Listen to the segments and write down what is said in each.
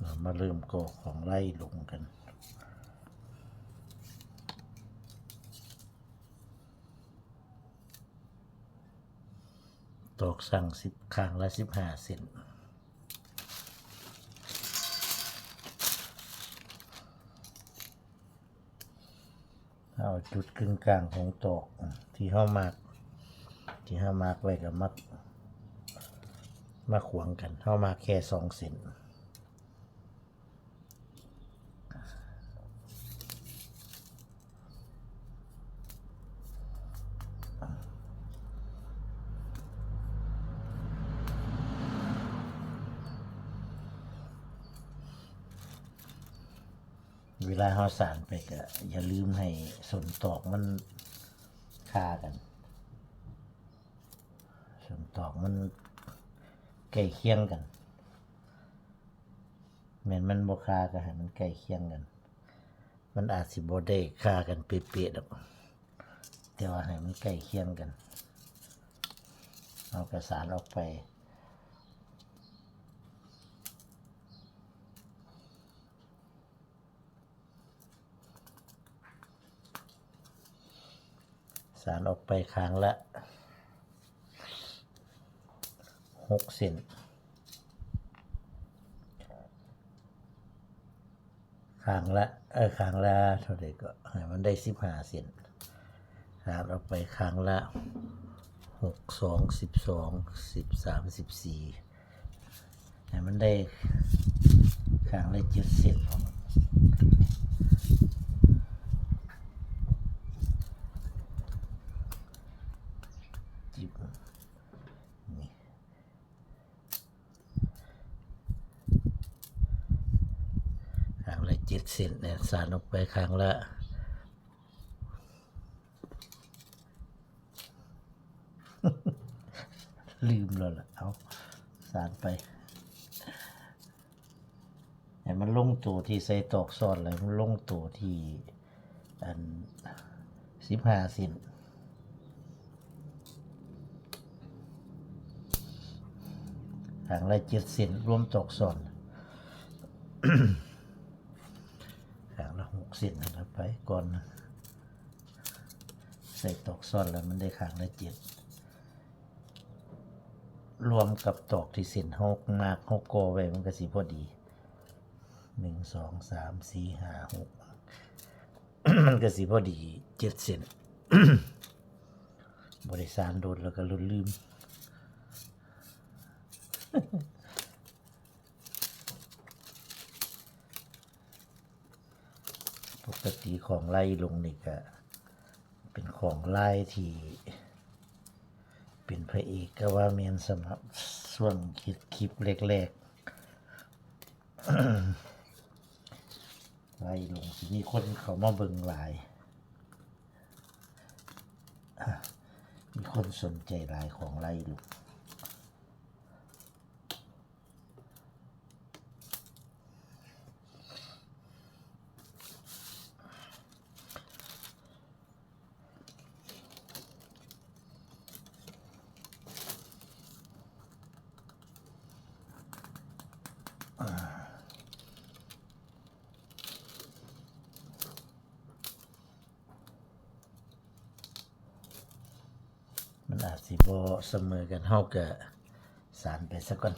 เรามาเริ่มก่อของไล่ลงกันตอกสั่ง10 ครั้งละ15 เซนเอาจุดกึ่งกลางของตอกที่ห้ามากไว้กับมาขวางกันเข้ามาแค่2 เซนเวลาเราสานไปก็อย่าลืมให้ส่วนตอกมันคากันส่วนตอกมันใกล้เคียงกันแม้นมันบ่คาก็ให้มันใกล้เคียงกันมันอาจสิบ่ได้คากันเป๊ะๆดอกแต่ว่าให้มันใกล้เคียงกันเอากระสานออกไปสานออกไปข้างละ6 เซนข้างละเท่าไหร่ก็ให้มันได้15 เซนสานออกไปข้างละ6 2 12 13 14ให้มันได้ข้างละ7 เซนจิบนี่ข้างละ7 เซนเนี่ยสานออกไปข้างละลืมแล้วล่ะเอาสานไปให้มันลงตัวที่ใส่ตอกซ้อนเลยมันลงตัวที่อัน15 เซนข้างละ7 เซนรวมตอกซ้อนข้างละ6 เซนนะครับไปก่อนนะใส่ตอกซ้อนแล้วมันได้ข้างละ7รวมกับตอกที่เส้น6มาก6โกไว้มันก็สิพอดี1 2 3 4 5 6มันก็สิพอดี7 เซนบริสารโดนแล้วก็ลืมปกติของไล่ลงนี่ก็เป็นของไล่ที่เป็นพระเอกก็ว่าเมียนสำหรับส่วนคลิปแรกๆไล่ลงสิมีคนเขามาเบิ่งหลายมีคนสนใจหลายของไล่ลงมันอาจสิบ่เสมอกันเฮาก็สานไปซะก่อน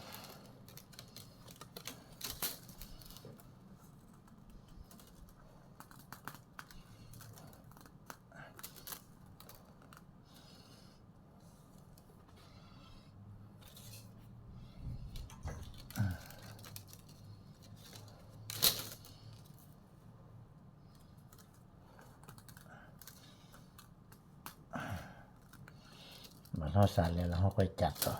มันเฮาสานแล้วเฮาค่อยจัดต่อ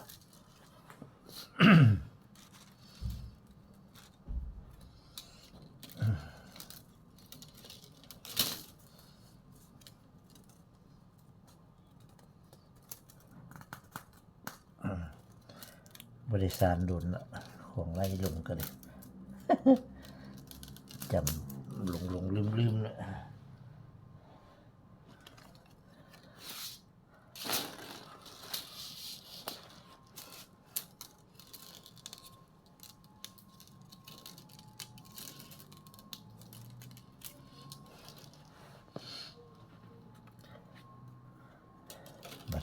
บริสารดุลของไล่ลงก็เลยจำลงลืมนะ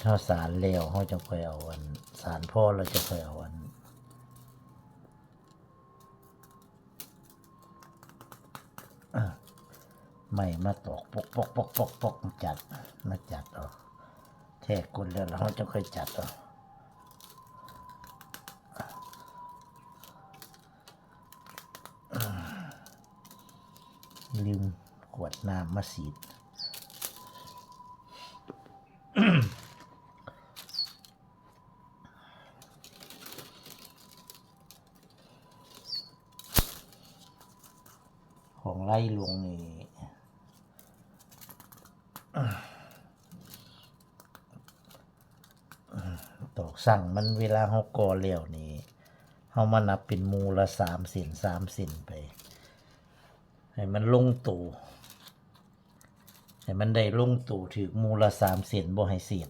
เท่าสารแล้วเขาจะค่อยเอาอันสารพ่อเราจะค่อยเอาอันไม่มาตอกปกมาจัดเอาแทกกลแล้วเราจะค่อยจัดเอาลืมขวดน้ำมาสีดของไล่ลงนี่ตอกสั่งมันเวลาเขาก่อเลี้ยวนี่เขามานับเป็นมูละ3 เซน3 เซนไปให้มันลงตู่ให้มันได้ลงตู่ถือมูละ3 เซนบ่ให้เสียด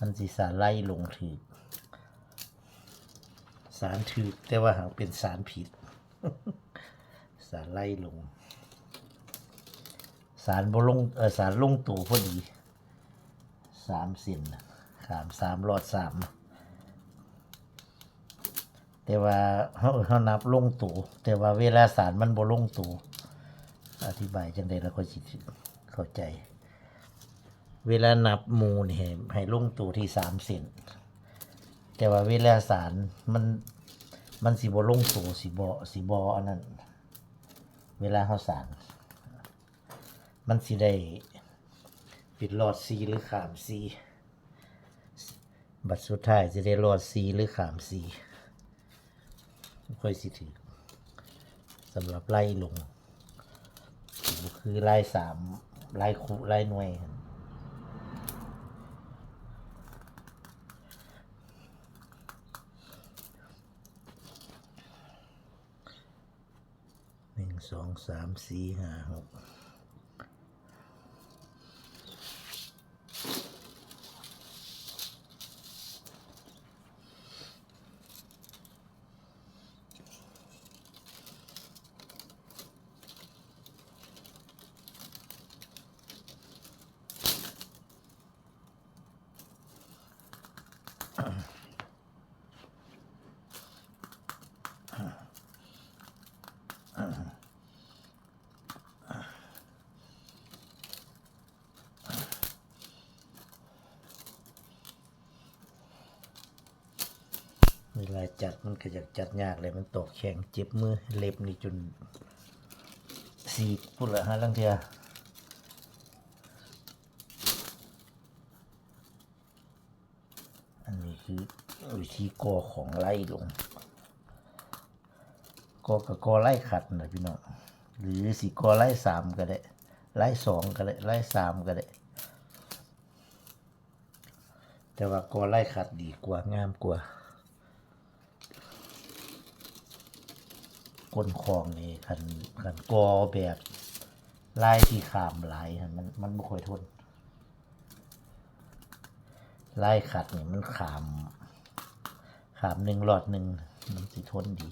มันสิสารไล่ลงถือสารถือแต่ว่าหากเป็นสารผิด สารไล่ลงสารบ่ลงสารลงตู่พอดี3 เซนขาม3รอด3แต่ว่าเขานับลงตู่แต่ว่าเวลาสารมันบ่ลงตู่อธิบายจังได๋แล้วก็สิเข้าใจเวลานับมูนี่ให้ลงตู่ที่3 เซนแต่ว่าเวลาสารมันสิบ่ลงตู่สิบ่อันนั้นเวลาเฮาสารมันสิได้ปิดหลอด4หรือขาม4บัดสุดท้ายสิได้หลอด4หรือขาม4ค่อยสิถือสำหรับไล่ลงคือไล่3ไล่คู่ไล่หน่วย1 2 3 4 5 6เวลาจัดมันก็จะจัดยากเลยมันตกแข็งเจ็บมือเล็บนี่จนสีดพุ่นละฮะลังเทียอันนี้คือวิธีก่อของไล่ลงก่อกับก่อไล่ขัดนะพี่น้องหรือสีก่อไล่3ก็ได้ไล่2ก็ได้ไล่3ก็ได้แต่ว่าก่อไล่ขัดดีกว่างามกว่าก้นคลองนี่คันกอแบบลายที่ขามหลายมันไม่ค่อยทนลายขัดนี่มันขาม1 หลอด 1มันสิทนดี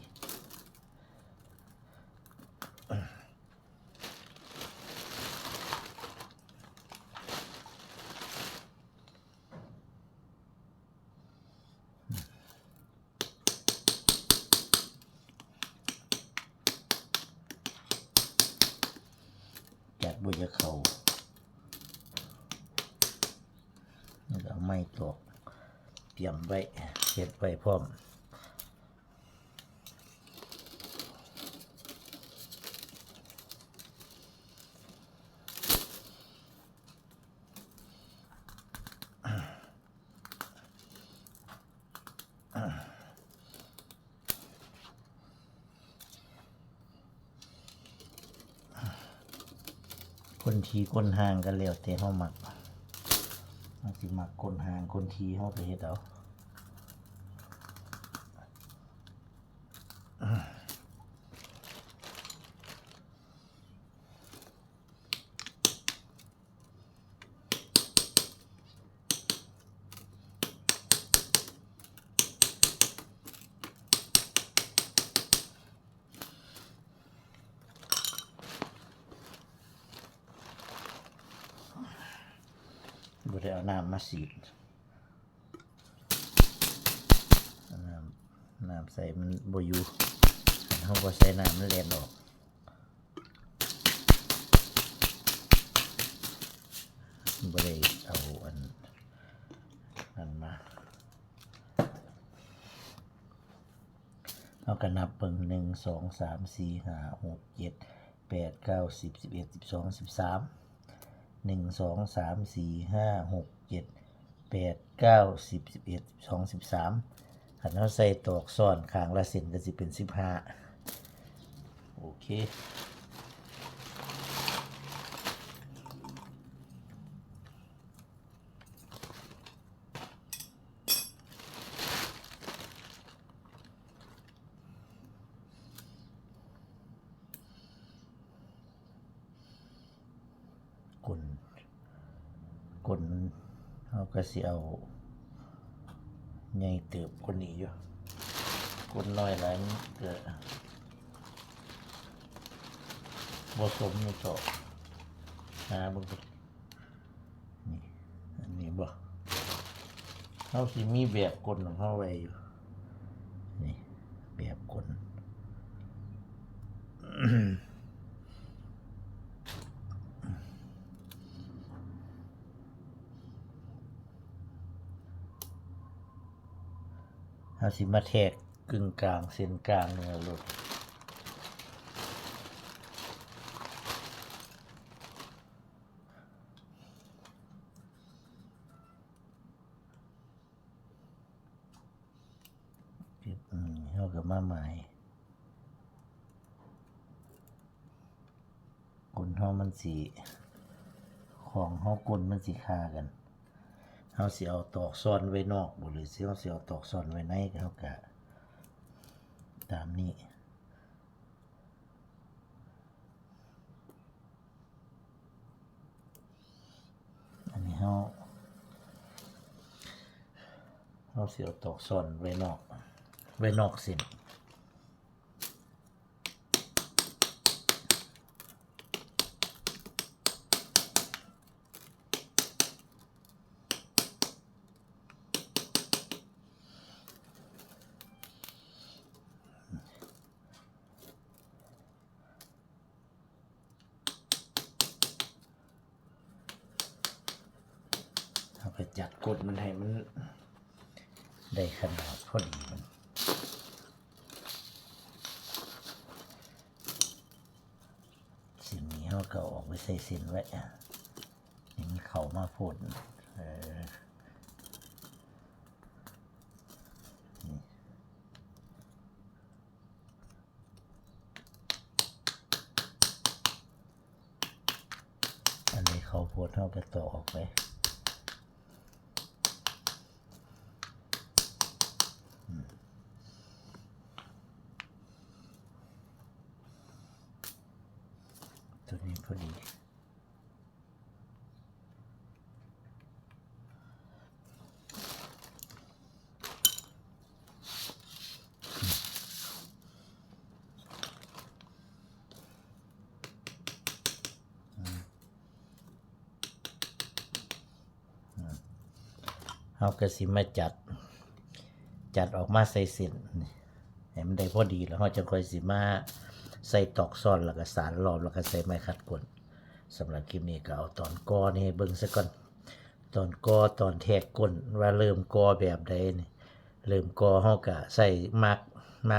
จัดบุญเขาเอาไม้ตอกเตรียมไว้เก็บไว้พร้อมคนทีคนห่างกันแล้วแต่เฮามักมันสิมักคนห่างคนทีเฮาไปเฮ็ดเอา บ่ได้เอาน้ำมาฉีดน้ำใส่มันบ่อยู่เฮาบ่ใส่น้ำมันแล่นออกบ่ได้เอาอันนั้นมาเอาก็นับเบิ่ง1 2 3 4 5 6 7 8 9 10 11 12 13 1 2 3 4 5 6 7 8 9 10 11 12 13คันเฮาใส่ตอกซ้อนข้างละเส้นก็สิเป็น15โอเคกลเขาก็สิเอาใหญ่เติบคนนี้อยู่กลน้อยหลายมันเกิดบ่สมนี่ต่อบ่นี่อันนี้บ่เขาสิมีแบบกลของเขาไว้อยู่นี่แบบกลเอาสิมาแทกกึ่งกลางเส้นกลางเนี่ยลูกเขาก็มาใหม่กลเฮามันสิของเฮากลมันสิฆ่ากันเฮาสิเอาตอกซ่อนไว้นอกบ่หรือสิเฮาสิเอาตอกซ่อนไว้ในเฮาก็ตามนี้อันนี้เฮาสิเอาตอกซ่อนไว้นอกเส้นเอาไปจัดกดมันให้มันได้ขนาดพอดีมันสิ่งนี้เขาก็ออกไปใส่เส้นไว้อย่างนี้เขามาพ่นอันนี้เขาพ่นเขาก็ต่อออกไปตัวนี้พอดีเขาก็สิมาจัดออกมาใส่เส้นให้มันได้พอดีแล้วเขาจะค่อยสิมาใส่ตอกซ่อนแล้วก็สานรอบแล้วก็ใส่ไม้ขัดกลสำหรับคลิปนี้ก็เอาตอนกอนี่ให้เบิ่งซะก่อนตอนกอตอนแทกก้นว่าเริ่มกอแบบใดนี่เริ่มกอเฮาก็ใส่มาร์ก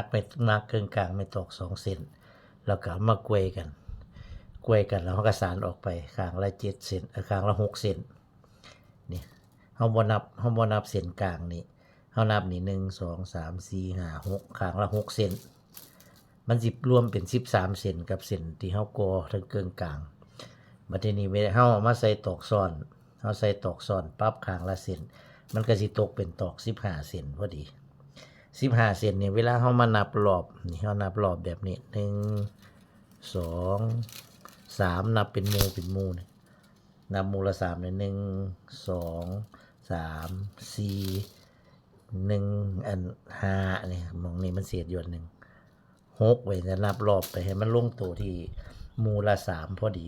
ไปมาร์กกึ่งกลางไม่ตอก2เส้นแล้วก็มากวยกันแล้วเฮาก็สานออกไปข้างละ7เส้นข้างละ6เส้นนี่เฮาบ่นับเส้นกลางนี่เฮานับนี่1 2 3 4 5 6ข้างละ6เส้นมันสิรวมเป็น13เส้นกับเส้นที่เฮากอทั้งกึ่งกลางบัดนี้เฮามาใส่ตอกซ้อนเฮาใส่ตอกซ้อนปั๊บข้างละเส้นมันก็สิตกเป็นตอก15เส้นพอดี15เส้นนี่เวลาเฮามานับรอบนี่เฮานับรอบแบบนี้1 2 3นับเป็นหมู่นี่นับหมู่ละ3นี่1 2 3 4 1อัน5นี่มองนี่มันเศษอยู่อันนึง6ไว้จะนับรอบไปให้มันลงตัวที่หมู่ละ3พอดี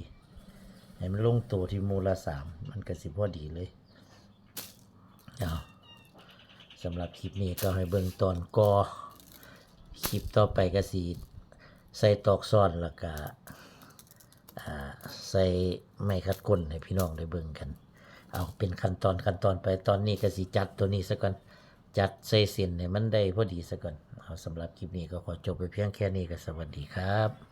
ให้มันลงตัวที่หมู่ละ3มันก็สิพอดีเลย เอาสำหรับคลิปนี้ก็ให้เบิ่งตอนกอคลิปต่อไปก็สิใส่ตอกซ่อนแล้วก็ใส่ไม้คัดก้นให้พี่น้องได้เบิ่งกันเอาเป็นขั้นตอนไปตอนนี้ก็สิจัดตัวนี้ซะก่อนจัดใส่เส้นให้มันได้พอดีซะก่อนเอาสำหรับคลิปนี้ก็ขอจบไปเพียงแค่นี้ก็สวัสดีครับ